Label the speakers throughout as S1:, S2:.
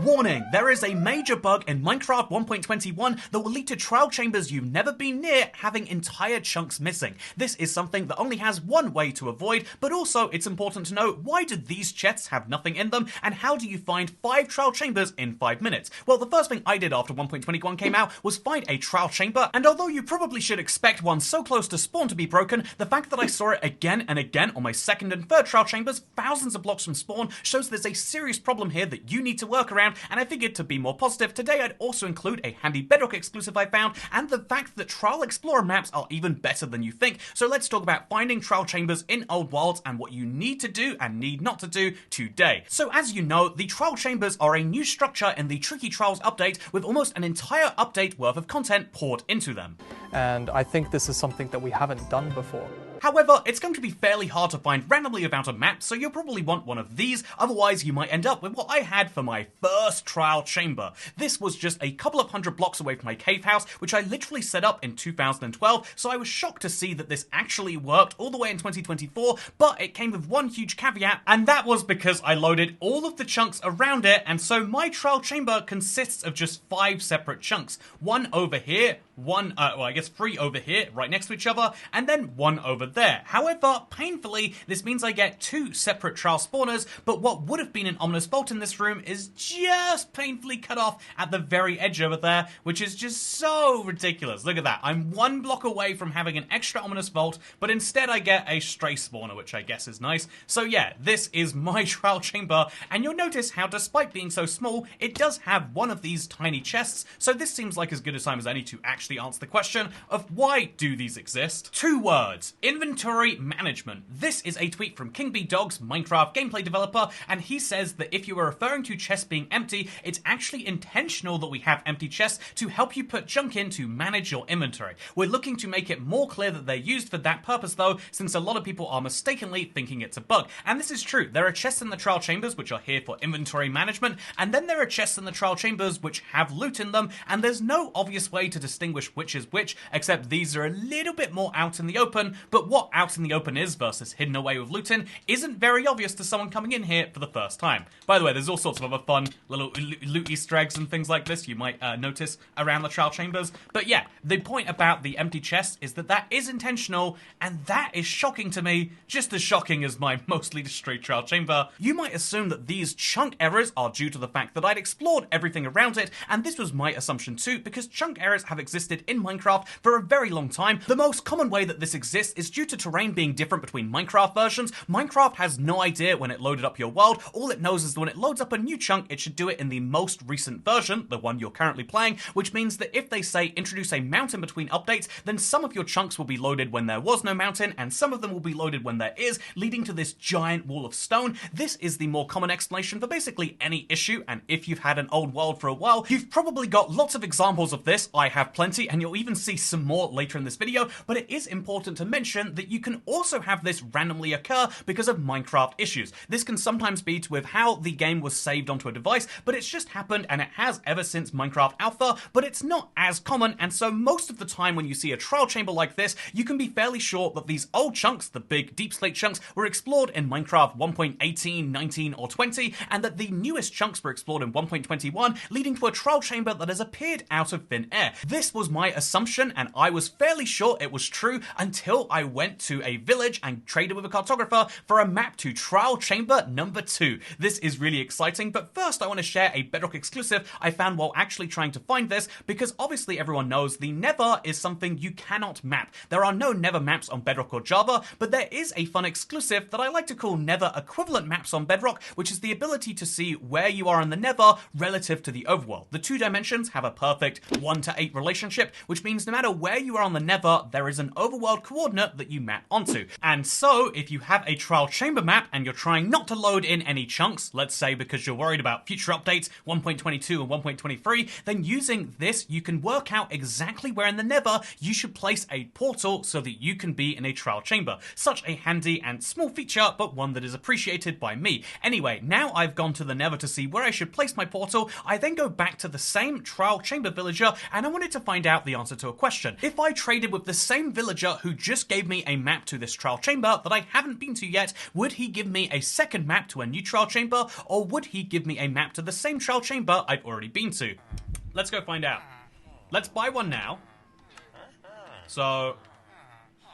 S1: Warning, there is a major bug in Minecraft 1.21 that will lead to trial chambers you've never been near having entire chunks missing. This is something that only has one way to avoid, but also it's important to know, why do these chests have nothing in them, and how do you find 5 trial chambers in 5 minutes? Well, the first thing I did after 1.21 came out was find a trial chamber, and although you probably should expect one so close to spawn to be broken, the fact that I saw it again and again on my second and third trial chambers, thousands of blocks from spawn, shows there's a serious problem here that you need to work around. And I figured, to be more positive, today I'd also include a handy Bedrock exclusive I found, and the fact that Trial Explorer maps are even better than you think. So let's talk about finding trial chambers in old worlds and what you need to do and need not to do today. So as you know, the trial chambers are a new structure in the Tricky Trials update, with almost an entire update worth of content poured into them.
S2: And I think this is something that we haven't done before.
S1: However, it's going to be fairly hard to find randomly about a map, so you'll probably want one of these, otherwise you might end up with what I had for my first trial chamber. This was just a couple of hundred blocks away from my cave house, which I literally set up in 2012, so I was shocked to see that this actually worked all the way in 2024, but it came with one huge caveat, and that was because I loaded all of the chunks around it, and so my trial chamber consists of just 5 separate chunks. One over here, one, well, I guess 3 over here, right next to each other, and then one over there. However, painfully, this means I get 2 separate trial spawners, but what would have been an ominous vault in this room is just painfully cut off at the very edge over there, which is just so ridiculous. Look at that. I'm 1 block away from having an extra ominous vault, but instead I get a stray spawner, which I guess is nice. So yeah, this is my trial chamber, and you'll notice how, despite being so small, it does have one of these tiny chests, so this seems like as good a time as any to actually answer the question of why do these exist. 2 words: inventory management. This is a tweet from King B Dogs, Minecraft gameplay developer, and he says that if you are referring to chests being empty, it's actually intentional that we have empty chests to help you put junk in to manage your inventory. We're looking to make it more clear that they're used for that purpose though, since a lot of people are mistakenly thinking it's a bug. And this is true. There are chests in the trial chambers which are here for inventory management, and then there are chests in the trial chambers which have loot in them, and there's no obvious way to distinguish which is which, except these are a little bit more out in the open, but what out in the open is versus hidden away with loot in isn't very obvious to someone coming in here for the first time. By the way, there's all sorts of other fun little loot Easter eggs and things like this you might notice around the trial chambers. But yeah, the point about the empty chest is that that is intentional, and that is shocking to me, just as shocking as my mostly destroyed trial chamber. You might assume that these chunk errors are due to the fact that I'd explored everything around it, and this was my assumption too, because chunk errors have existed in Minecraft for a very long time. The most common way that this exists is due to terrain being different between Minecraft versions. Minecraft has no idea when it loaded up your world. All it knows is that when it loads up a new chunk, it should do it in the most recent version, the one you're currently playing, which means that if they say introduce a mountain between updates, then some of your chunks will be loaded when there was no mountain, and some of them will be loaded when there is, leading to this giant wall of stone. This is the more common explanation for basically any issue, and if you've had an old world for a while, you've probably got lots of examples of this. I have plenty, and you'll even see some more later in this video, but it is important to mention that you can also have this randomly occur because of Minecraft issues. This can sometimes be with how the game was saved onto a device, but it's just happened, and it has ever since Minecraft Alpha, but it's not as common, and so most of the time when you see a trial chamber like this, you can be fairly sure that these old chunks, the big deep slate chunks, were explored in Minecraft 1.18, 19, or 20, and that the newest chunks were explored in 1.21, leading to a trial chamber that has appeared out of thin air. This was my assumption, and I was fairly sure it was true until I went to a village and traded with a cartographer for a map to trial chamber number 2. This is really exciting, but first I want to share a Bedrock exclusive I found while actually trying to find this, because obviously everyone knows the Nether is something you cannot map. There are no Nether maps on Bedrock or Java, but there is a fun exclusive that I like to call Nether equivalent maps on Bedrock, which is the ability to see where you are in the Nether relative to the overworld. The 2 dimensions have a perfect 1:8 relationship, which means no matter where you are on the Nether, there is an overworld coordinate that you map onto. And so, if you have a trial chamber map and you're trying not to load in any chunks, let's say because you're worried about future updates, 1.22 and 1.23, then using this, you can work out exactly where in the Nether you should place a portal so that you can be in a trial chamber. Such a handy and small feature, but one that is appreciated by me. Anyway, now I've gone to the Nether to see where I should place my portal, I then go back to the same trial chamber villager, and I wanted to find find out the answer to a question. If I traded with the same villager who just gave me a map to this trial chamber that I haven't been to yet, would he give me a second map to a new trial chamber, or would he give me a map to the same trial chamber I've already been to? Let's go find out. Let's buy one now. So...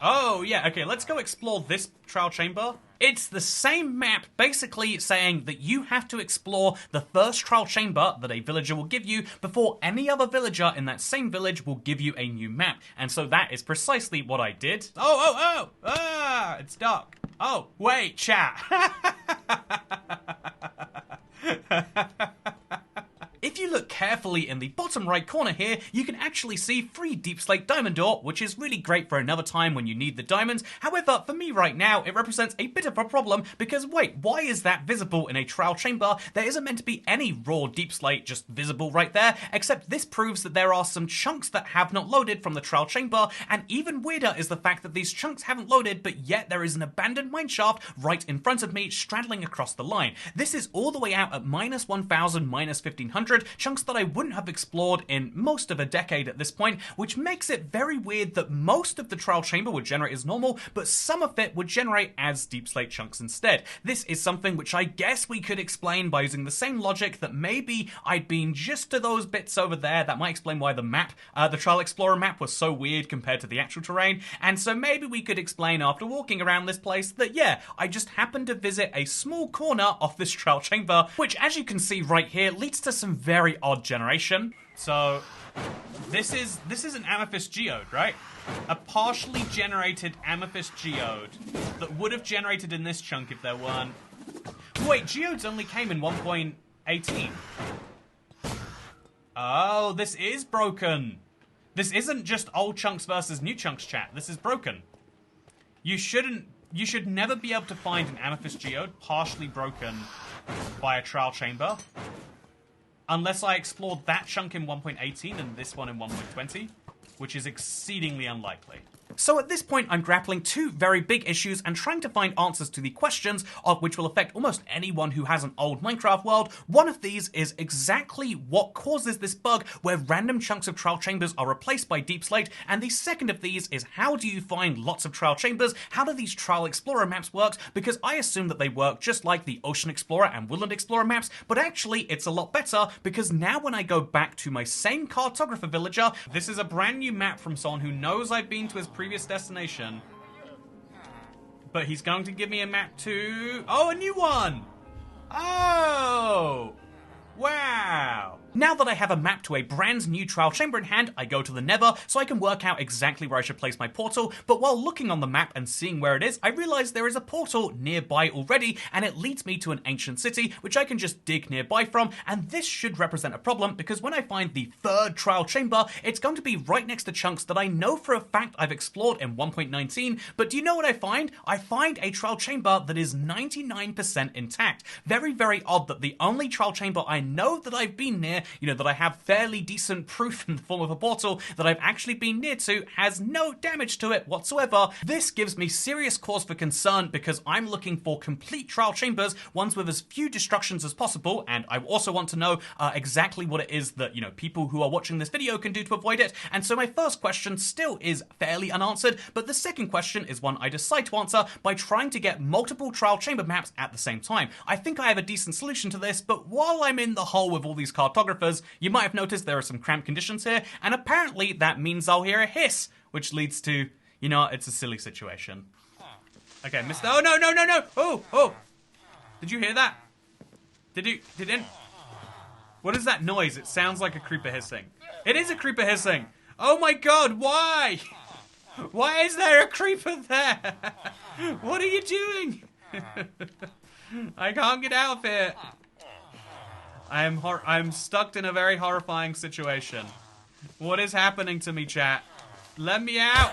S1: oh, yeah, okay, let's go explore this trial chamber. It's the same map, basically saying that you have to explore the first trial chamber that a villager will give you before any other villager in that same village will give you a new map. And so that is precisely what I did. Ah, it's dark. Oh, wait, chat. If you look carefully in the bottom right corner here, you can actually see free Deep Slate Diamond ore, which is really great for another time when you need the diamonds. However, for me right now, it represents a bit of a problem because wait, why is that visible in a trial chamber? There isn't meant to be any raw Deep Slate just visible right there, except this proves that there are some chunks that have not loaded from the trial chamber, and even weirder is the fact that these chunks haven't loaded, but yet there is an abandoned mineshaft right in front of me straddling across the line. This is all the way out at -1000, -1500, chunks that I wouldn't have explored in most of a decade at this point, which makes it very weird that most of the trial chamber would generate as normal, but some of it would generate as Deep Slate chunks instead. This is something which I guess we could explain by using the same logic that maybe I'd been just to those bits over there. That might explain why the map, the Trial Explorer map, was so weird compared to the actual terrain, and so maybe we could explain after walking around this place that yeah, I just happened to visit a small corner of this trial chamber, which as you can see right here, leads to some very odd generation. So this is an amethyst geode, right? A partially generated amethyst geode that would have generated in this chunk if there weren't... wait, geodes only came in 1.18. Oh, this is broken. This isn't just old chunks versus new chunks, chat. This is broken. You should never be able to find an amethyst geode partially broken by a trial chamber. Unless I explored that chunk in 1.18 and this one in 1.20, which is exceedingly unlikely. So at this point, I'm grappling two very big issues and trying to find answers to the questions of which will affect almost anyone who has an old Minecraft world. One of these is exactly what causes this bug where random chunks of trial chambers are replaced by Deep Slate, and the second of these is how do you find lots of trial chambers? How do these Trial Explorer maps work? Because I assume that they work just like the Ocean Explorer and Woodland Explorer maps, but actually it's a lot better because now when I go back to my same cartographer villager, this is a brand new map from someone who knows I've been to his previous destination, but he's going to give me a map to... oh, a new one! Oh! Wow! Now that I have a map to a brand new trial chamber in hand, I go to the Nether so I can work out exactly where I should place my portal, but while looking on the map and seeing where it is, I realize there is a portal nearby already, and it leads me to an ancient city, which I can just dig nearby from, and this should represent a problem, because when I find the third trial chamber, it's going to be right next to chunks that I know for a fact I've explored in 1.19, but do you know what I find? I find a trial chamber that is 99% intact. Very, very odd that the only trial chamber I know that I've been near, you know, that I have fairly decent proof in the form of a portal that I've actually been near to, has no damage to it whatsoever. This gives me serious cause for concern because I'm looking for complete trial chambers, ones with as few destructions as possible, and I also want to know exactly what it is that, you know, people who are watching this video can do to avoid it. And so my first question still is fairly unanswered, but the second question is one I decide to answer by trying to get multiple trial chamber maps at the same time. I think I have a decent solution to this, but while I'm in the hole with all these cartographers, you might have noticed there are some cramped conditions here, and apparently that means I'll hear a hiss, which leads to, you know, it's a silly situation. Okay, Mr. Oh, no, no, no, no! Oh! Did you hear that? What is that noise? It sounds like a creeper hissing. It is a creeper hissing! Oh my god, why? Why is there a creeper there? What are you doing? I can't get out of here. I'm stuck in a very horrifying situation. What is happening to me, chat? Let me out!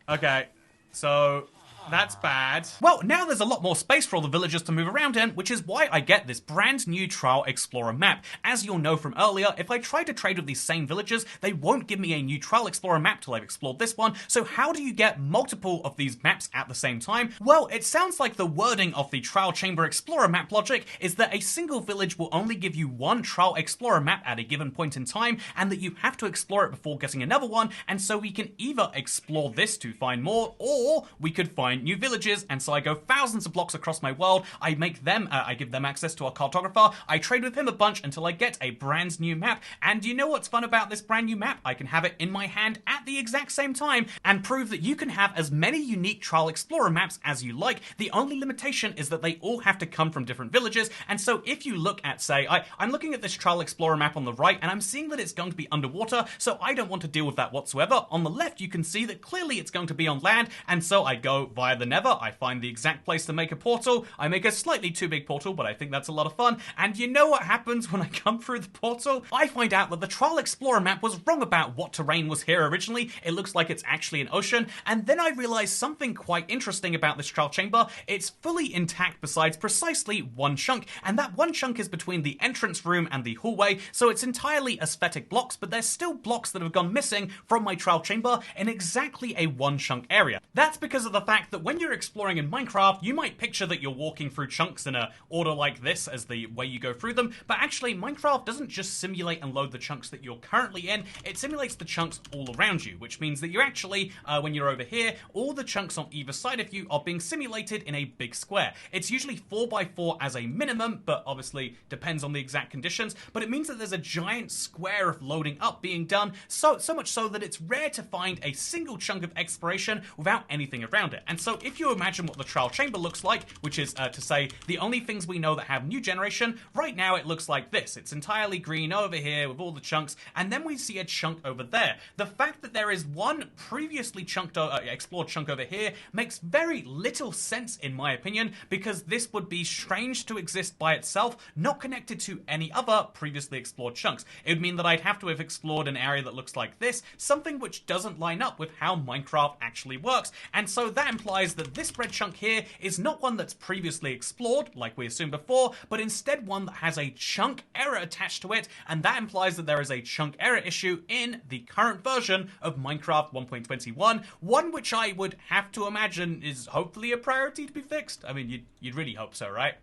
S1: Okay, so That's bad. Well, now there's a lot more space for all the villagers to move around in, which is why I get this brand new Trial Explorer map. As you'll know from earlier, if I try to trade with these same villagers, they won't give me a new Trial Explorer map till I've explored this one. So how do you get multiple of these maps at the same time? Well, it sounds like the wording of the Trial Chamber Explorer map logic is that a single village will only give you one Trial Explorer map at a given point in time, and that you have to explore it before getting another one, and so we can either explore this to find more, or we could find new villages, and so I go thousands of blocks across my world, I give them access to our cartographer, I trade with him a bunch until I get a brand new map, and you know what's fun about this brand new map? I can have it in my hand at the exact same time, and prove that you can have as many unique Trial Explorer maps as you like. The only limitation is that they all have to come from different villages, and so if you look at, say, I'm looking at this Trial Explorer map on the right, and I'm seeing that it's going to be underwater, so I don't want to deal with that whatsoever. On the left, you can see that clearly it's going to be on land, and so I go via the Nether, I find the exact place to make a portal, I make a slightly too big portal, but I think that's a lot of fun, and you know what happens when I come through the portal? I find out that the Trial Explorer map was wrong about what terrain was here originally. It looks like it's actually an ocean, and then I realize something quite interesting about this trial chamber. It's fully intact besides precisely one chunk, and that one chunk is between the entrance room and the hallway, so it's entirely aesthetic blocks, but there's still blocks that have gone missing from my trial chamber in exactly a one chunk area. That's because of the fact that when you're exploring in Minecraft, you might picture that you're walking through chunks in a order like this as the way you go through them, but actually Minecraft doesn't just simulate and load the chunks that you're currently in, it simulates the chunks all around you, which means that you actually, when you're over here, all the chunks on either side of you are being simulated in a big square. It's usually 4x4 as a minimum, but obviously depends on the exact conditions, but it means that there's a giant square of loading up being done, so much so that it's rare to find a single chunk of exploration without anything around it. And so if you imagine what the trial chamber looks like, which is to say the only things we know that have new generation, right now it looks like this. It's entirely green over here with all the chunks, and then we see a chunk over there. The fact that there is one previously explored chunk over here makes very little sense in my opinion, because this would be strange to exist by itself, not connected to any other previously explored chunks. It would mean that I'd have to have explored an area that looks like this, something which doesn't line up with how Minecraft actually works, and so that implies that this red chunk here is not one that's previously explored, like we assumed before, but instead one that has a chunk error attached to it, and that implies that there is a chunk error issue in the current version of Minecraft 1.21, one which I would have to imagine is hopefully a priority to be fixed. I mean, you'd really hope so, right?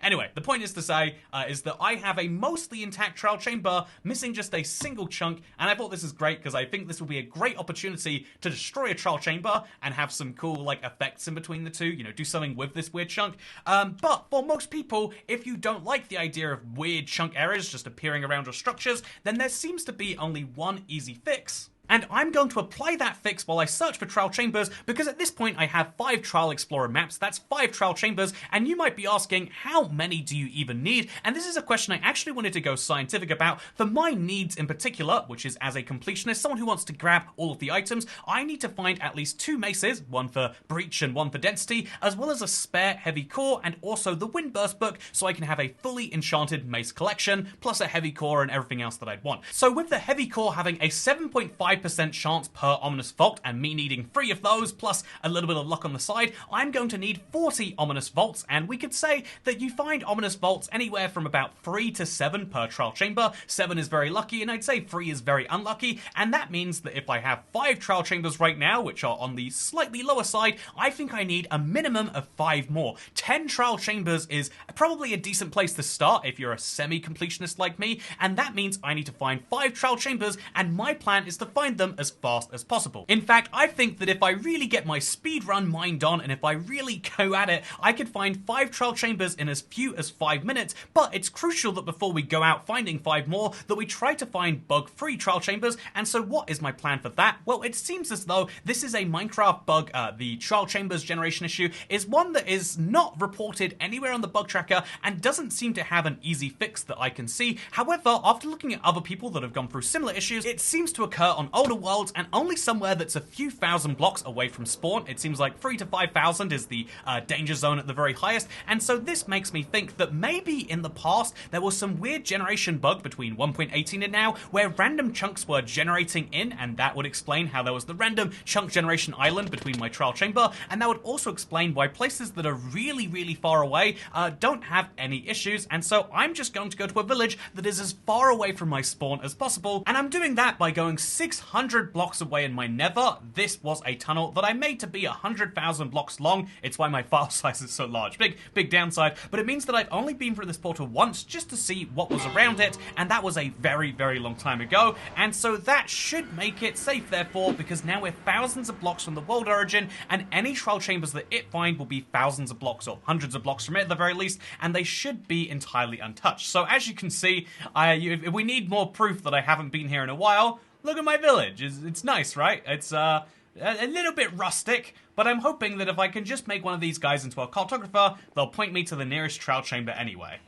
S1: Anyway, the point is to say, is that I have a mostly intact trial chamber, missing just a single chunk, and I thought this is great because I think this will be a great opportunity to destroy a trial chamber and have some cool, like, effects in between the two, you know, do something with this weird chunk. But for most people, if you don't like the idea of weird chunk errors just appearing around your structures, then there seems to be only one easy fix. And I'm going to apply that fix while I search for trial chambers, because at this point I have 5 Trial Explorer maps, that's 5 trial chambers, and you might be asking, how many do you even need? And this is a question I actually wanted to go scientific about. For my needs in particular, which is as a completionist, someone who wants to grab all of the items, I need to find at least 2 maces, one for breach and one for density, as well as a spare heavy core and also the Windburst book, so I can have a fully enchanted mace collection, plus a heavy core and everything else that I'd want. So with the heavy core having a 7.5% chance per ominous vault, and me needing 3 of those, plus a little bit of luck on the side, I'm going to need 40 ominous vaults, and we could say that you find ominous vaults anywhere from about 3 to 7 per trial chamber. 7 is very lucky, and I'd say 3 is very unlucky, and that means that if I have 5 trial chambers right now, which are on the slightly lower side, I think I need a minimum of 5 more. 10 trial chambers is probably a decent place to start if you're a semi-completionist like me, and that means I need to find 5 trial chambers, and my plan is to find them as fast as possible. In fact, I think that if I really get my speedrun mind on, and if I really go at it, I could find 5 trial chambers in as few as 5 minutes, but it's crucial that before we go out finding 5 more, that we try to find bug-free trial chambers, and so what is my plan for that? Well, it seems as though this is a Minecraft bug. The trial chambers generation issue is one that is not reported anywhere on the bug tracker, and doesn't seem to have an easy fix that I can see. However, after looking at other people that have gone through similar issues, it seems to occur on older worlds and only somewhere that's a few thousand blocks away from spawn. It seems like 3 to 5,000 is the danger zone at the very highest, and so this makes me think that maybe in the past there was some weird generation bug between 1.18 and now where random chunks were generating in, and that would explain how there was the random chunk generation island between my trial chamber, and that would also explain why places that are really, really far away don't have any issues. And so I'm just going to go to a village that is as far away from my spawn as possible, and I'm doing that by going 600 blocks away in my nether. This was a tunnel that I made to be 100,000 blocks long. It's why my file size is so large. Big downside, but it means that I've only been through this portal once just to see what was around it, and that was a very, very long time ago, and so that should make it safe therefore, because now we're thousands of blocks from the world origin, and any trial chambers that it find will be thousands of blocks or hundreds of blocks from it at the very least, and they should be entirely untouched. So as you can see, if we need more proof that I haven't been here in a while, look at my village. It's nice, right? It's a little bit rustic, but I'm hoping that if I can just make one of these guys into a cartographer, they'll point me to the nearest trial chamber anyway.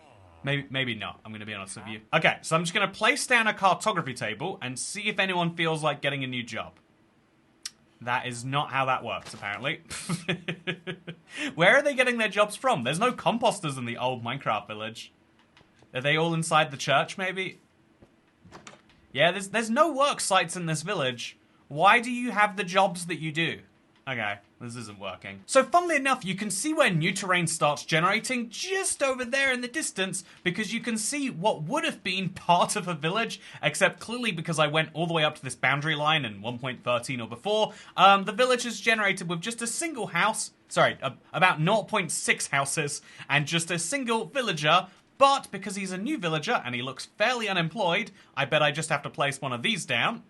S1: Maybe not, I'm going to be honest with you. Okay, so I'm just going to place down a cartography table and see if anyone feels like getting a new job. That is not how that works, apparently. Where are they getting their jobs from? There's no composters in the old Minecraft village. Are they all inside the church, maybe? Yeah, there's no work sites in this village. Why do you have the jobs that you do? Okay, this isn't working. So funnily enough, you can see where new terrain starts generating just over there in the distance, because you can see what would have been part of a village, except clearly because I went all the way up to this boundary line in 1.13 or before, the village is generated with just a single house, sorry, about 0.6 houses, and just a single villager. But because he's a new villager and he looks fairly unemployed, I bet I just have to place one of these down.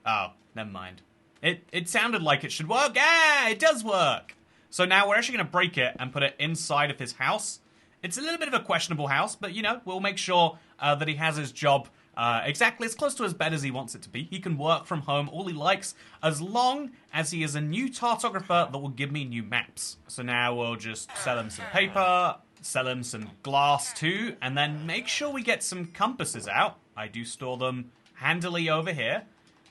S1: Oh, never mind. It sounded like it should work. Ah, it does work. So now we're actually going to break it and put it inside of his house. It's a little bit of a questionable house, but you know, we'll make sure that he has his job exactly as close to his bed as he wants it to be. He can work from home all he likes, as long as he is a new cartographer that will give me new maps. So now we'll just sell him some paper, sell him some glass too, and then make sure we get some compasses out. I do store them handily over here.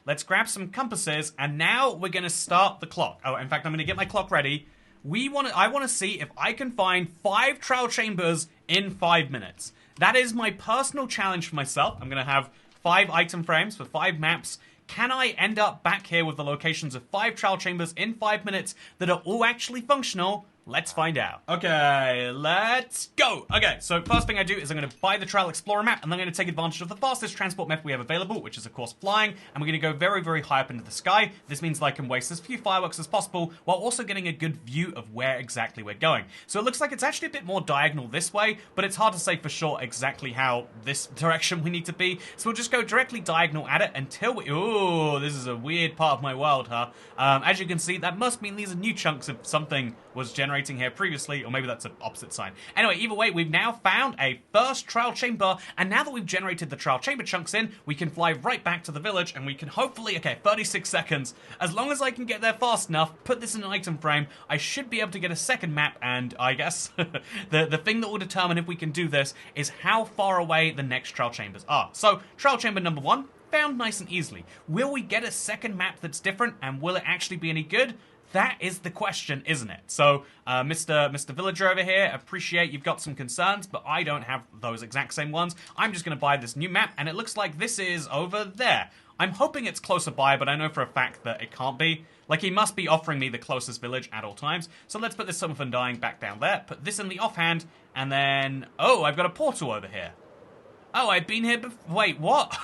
S1: Let's grab some compasses, and now we're going to start the clock. Oh, in fact, I'm going to get my clock ready. I want to see if I can find 5 trial chambers in 5 minutes. That is my personal challenge for myself. I'm going to have 5 item frames for 5 maps. Can I end up back here with the locations of 5 trial chambers in 5 minutes that are all actually functional? Let's find out. Okay, let's go. Okay, so first thing I do is I'm going to buy the Trial Explorer map, and I'm going to take advantage of the fastest transport method we have available, which is, of course, flying, and we're going to go very, very high up into the sky. This means that I can waste as few fireworks as possible, while also getting a good view of where exactly we're going. So it looks like it's actually a bit more diagonal this way, but it's hard to say for sure exactly how this direction we need to be. So we'll just go directly diagonal at it until we... Ooh, this is a weird part of my world, huh? As you can see, that must mean these are new chunks of something was generating here previously, or maybe that's an opposite sign. Anyway, either way, we've now found a first trial chamber, and now that we've generated the trial chamber chunks in, we can fly right back to the village, and we can hopefully, okay, 36 seconds, as long as I can get there fast enough, put this in an item frame, I should be able to get a second map, and I guess the thing that will determine if we can do this is how far away the next trial chambers are. So, trial chamber number 1, found nice and easily. Will we get a second map that's different, and will it actually be any good? That is the question, isn't it? So, Mr. Villager over here, appreciate you've got some concerns, but I don't have those exact same ones. I'm just going to buy this new map, and it looks like this is over there. I'm hoping it's closer by, but I know for a fact that it can't be. Like, he must be offering me the closest village at all times. So let's put this Summer Fun Dying back down there, put this in the offhand, and then... Oh, I've got a portal over here. Oh, I've been here before. Wait, what?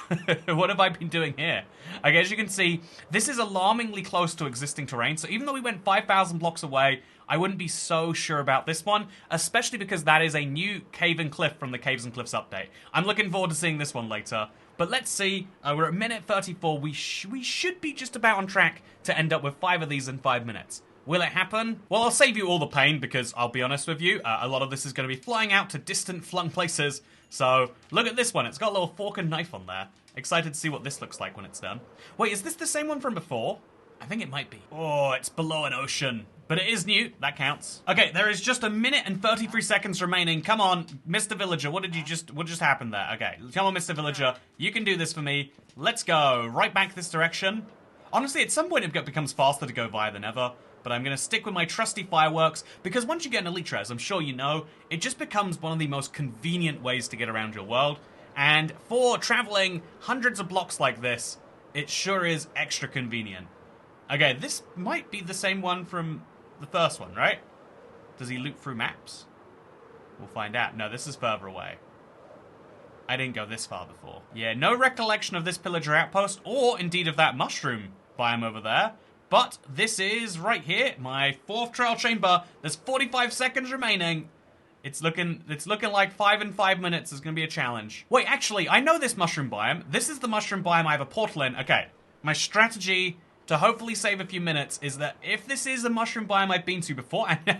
S1: What have I been doing here? Okay, as you can see, this is alarmingly close to existing terrain. So even though we went 5,000 blocks away, I wouldn't be so sure about this one, especially because that is a new cave and cliff from the Caves and Cliffs update. I'm looking forward to seeing this one later. But let's see, we're at minute 34. We should be just about on track to end up with 5 of these in 5 minutes. Will it happen? Well, I'll save you all the pain because I'll be honest with you, a lot of this is going to be flying out to distant flung places. So, look at this one. It's got a little fork and knife on there. Excited to see what this looks like when it's done. Wait, is this the same one from before? I think it might be. Oh, it's below an ocean. But it is new, that counts. Okay, there is just 1 minute and 33 seconds remaining. Come on, Mr. Villager, what just happened there? Okay, come on, Mr. Villager, you can do this for me. Let's go, right back this direction. Honestly, at some point it becomes faster to go via than ever, but I'm gonna stick with my trusty fireworks, because once you get an Elytra, I'm sure you know, it just becomes one of the most convenient ways to get around your world, and for traveling hundreds of blocks like this, it sure is extra convenient. Okay, this might be the same one from the first one, right? Does he loop through maps? We'll find out. No, this is further away. I didn't go this far before. Yeah, no recollection of this pillager outpost, or indeed of that mushroom biome over there. But this is right here, my 4th trial chamber. There's 45 seconds remaining. It's looking like 5 and 5 minutes is gonna be a challenge. Wait, actually, I know this mushroom biome. This is the mushroom biome I have a portal in. Okay, my strategy to hopefully save a few minutes is that if this is a mushroom biome I've been to before, and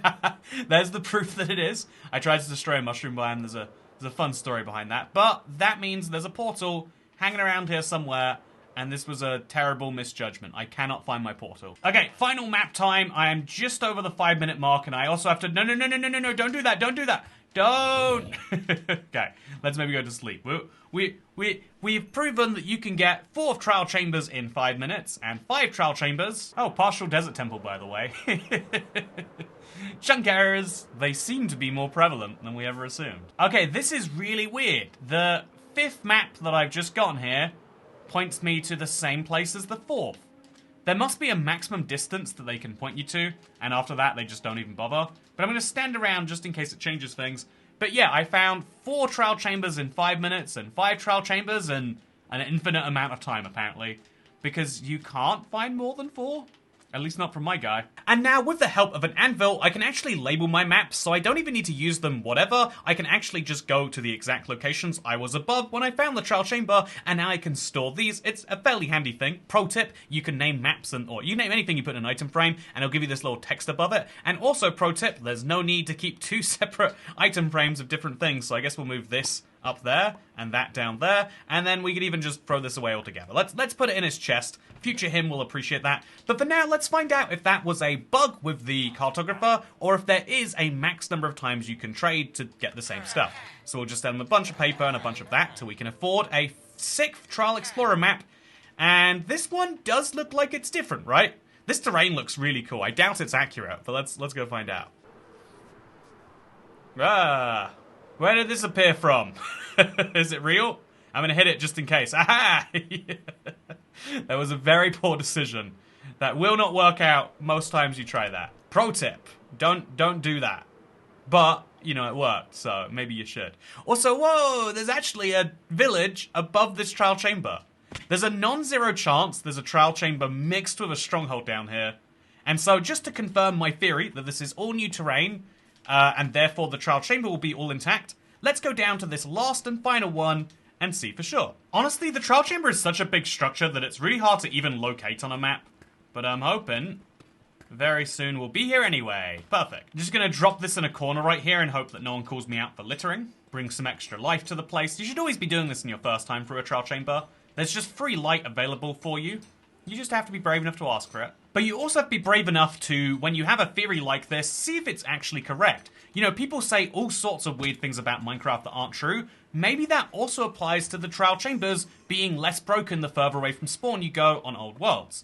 S1: there's the proof that it is. I tried to destroy a mushroom biome. There's a fun story behind that. But that means there's a portal hanging around here somewhere, and this was a terrible misjudgment. I cannot find my portal. Okay, final map time. I am just over the 5-minute mark, and I also have to... No, don't do that, don't do that. Don't! Okay, let's maybe go to sleep. We've proven that you can get 4 trial chambers in 5 minutes, and 5 trial chambers... Oh, partial desert temple, by the way. Chunk errors, they seem to be more prevalent than we ever assumed. Okay, this is really weird. The 5th map that I've just gotten here points me to the same place as the 4th. There must be a maximum distance that they can point you to, and after that they just don't even bother. But I'm going to stand around just in case it changes things. But yeah, I found 4 trial chambers in 5 minutes, and 5 trial chambers in an infinite amount of time, apparently. Because you can't find more than 4? At least not from my guy. And now, with the help of an anvil, I can actually label my maps, so I don't even need to use them whatever. I can actually just go to the exact locations I was above when I found the trial chamber, and now I can store these. It's a fairly handy thing. Pro tip, you can name maps, or you name anything you put in an item frame, and it'll give you this little text above it. And also, pro tip, there's no need to keep 2 separate item frames of different things, so I guess we'll move this up there, and that down there, and then we could even just throw this away altogether. Let's put it in his chest. Future him will appreciate that. But for now, let's find out if that was a bug with the cartographer, or if there is a max number of times you can trade to get the same stuff. So we'll just send him a bunch of paper and a bunch of that till we can afford a 6th Trial Explorer map. And this one does look like it's different, right? This terrain looks really cool. I doubt it's accurate, but let's go find out. Ah, where did this appear from? Is it real? I'm gonna hit it just in case. Aha! That was a very poor decision. That will not work out most times you try that. Pro tip, don't do that. But, you know, it worked, so maybe you should. Also, whoa, there's actually a village above this trial chamber. There's a non-zero chance there's a trial chamber mixed with a stronghold down here. And so, just to confirm my theory that this is all new terrain, and therefore the trial chamber will be all intact, let's go down to this last and final one and see for sure. Honestly, the trial chamber is such a big structure that it's really hard to even locate on a map. But I'm hoping very soon we'll be here anyway. Perfect. I'm just gonna drop this in a corner right here and hope that no one calls me out for littering. Bring some extra life to the place. You should always be doing this in your first time through a trial chamber. There's just free light available for you. You just have to be brave enough to ask for it. But you also have to be brave enough to, when you have a theory like this, see if it's actually correct. You know, people say all sorts of weird things about Minecraft that aren't true. Maybe that also applies to the trial chambers being less broken the further away from spawn you go on old worlds.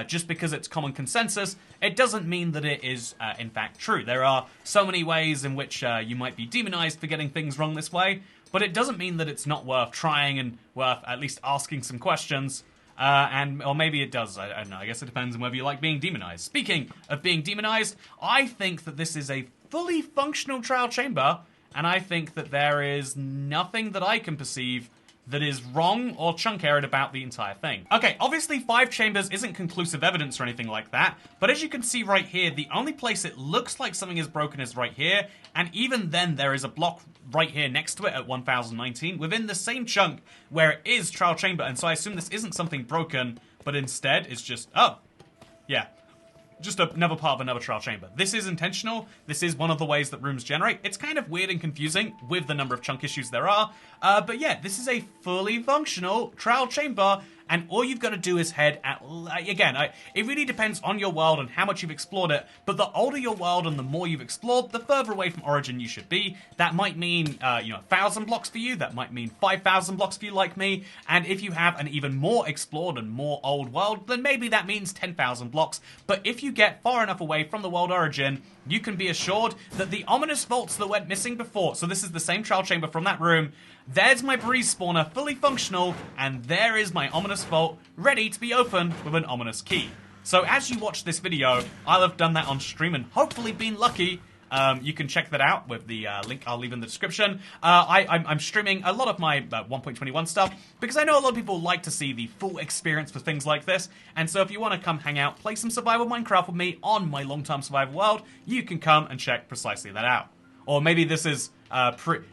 S1: Just because it's common consensus, it doesn't mean that it is, in fact, true. There are so many ways in which you might be demonized for getting things wrong this way, but it doesn't mean that it's not worth trying and worth at least asking some questions. Or maybe it does, I don't know, I guess it depends on whether you like being demonized. Speaking of being demonized, I think that this is a fully functional trial chamber, and I think that there is nothing that I can perceive that is wrong or chunk-errored about the entire thing. Okay, obviously 5 chambers isn't conclusive evidence or anything like that, but as you can see right here, the only place it looks like something is broken is right here, and even then there is a block right here next to it at 1019 within the same chunk where it is trial chamber, and so I assume this isn't something broken, but instead it's just, oh, yeah. Just another part of another trial chamber. This is intentional. This is one of the ways that rooms generate. It's kind of weird and confusing with the number of chunk issues there are. But yeah, this is a fully functional trial chamber. and all you've got to do is head at, again, it really depends on your world and how much you've explored it, but the older your world and the more you've explored, the further away from Origin you should be. That might mean, 1,000 blocks for you, that might mean 5,000 blocks for you like me, and if you have an even more explored and more old world, then maybe that means 10,000 blocks, but if you get far enough away from the world Origin, you can be assured that the ominous vaults that went missing before, so this is the same trial chamber from that room, there's my breeze spawner fully functional, and there is my ominous vault ready to be opened with an ominous key. So as you watch this video, I'll have done that on stream and hopefully been lucky. You can check that out with the link I'll leave in the description. I'm streaming a lot of my 1.21 stuff because I know a lot of people like to see the full experience for things like this. And so if you want to come hang out, play some survival Minecraft with me on my long-term survival world, you can come and check precisely that out. Or maybe this is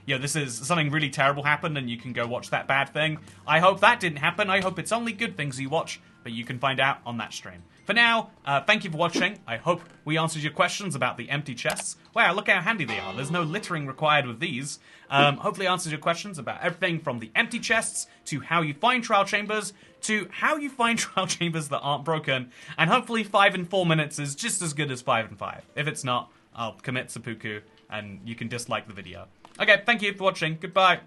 S1: this is something really terrible happened and you can go watch that bad thing. I hope that didn't happen. I hope it's only good things you watch, but you can find out on that stream. For now, thank you for watching. I hope we answered your questions about the empty chests. Wow, look how handy they are. There's no littering required with these. Hopefully answers your questions about everything from the empty chests to how you find trial chambers to how you find trial chambers that aren't broken. And hopefully 5 in 4 minutes is just as good as 5 in 5. If it's not, I'll commit seppuku and you can dislike the video. Okay, thank you for watching. Goodbye.